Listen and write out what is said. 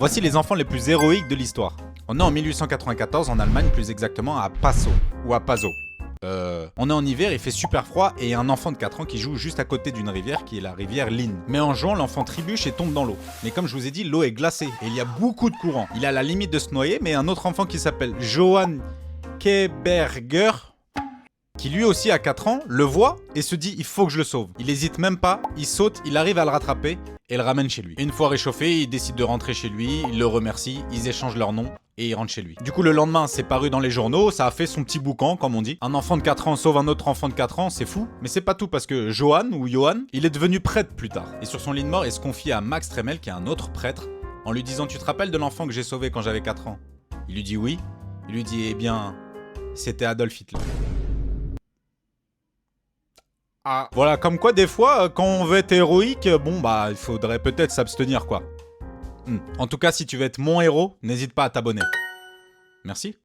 Voici les enfants les plus héroïques de l'histoire. On est en 1894 en Allemagne, plus exactement à Passau, ou à Paso. On est en hiver, il fait super froid et il y a un enfant de 4 ans qui joue juste à côté d'une rivière qui est la rivière Linn. Mais en jouant, l'enfant trébuche et tombe dans l'eau. Mais comme je vous ai dit, l'eau est glacée et il y a beaucoup de courant. Il est à la limite de se noyer, mais un autre enfant qui s'appelle Johann Keberger, qui lui aussi a 4 ans, le voit et se dit il faut que je le sauve. Il hésite même pas, il saute, il arrive à le rattraper et le ramène chez lui. Une fois réchauffé, il décide de rentrer chez lui, il le remercie, ils échangent leurs noms et il rentre chez lui. Du coup, le lendemain, c'est paru dans les journaux, ça a fait son petit boucan, comme on dit. Un enfant de 4 ans sauve un autre enfant de 4 ans, c'est fou. Mais c'est pas tout, parce que Johann, ou Johann, il est devenu prêtre plus tard. Et sur son lit de mort, il se confie à Max Tremel, qui est un autre prêtre, en lui disant « Tu te rappelles de l'enfant que j'ai sauvé quand j'avais 4 ans ?» Il lui dit « Oui ». Il lui dit « Eh bien, c'était Adolf Hitler ». Ah, voilà, comme quoi des fois, quand on veut être héroïque, bon bah, il faudrait peut-être s'abstenir quoi. En tout cas, si tu veux être mon héros, n'hésite pas à t'abonner. Merci.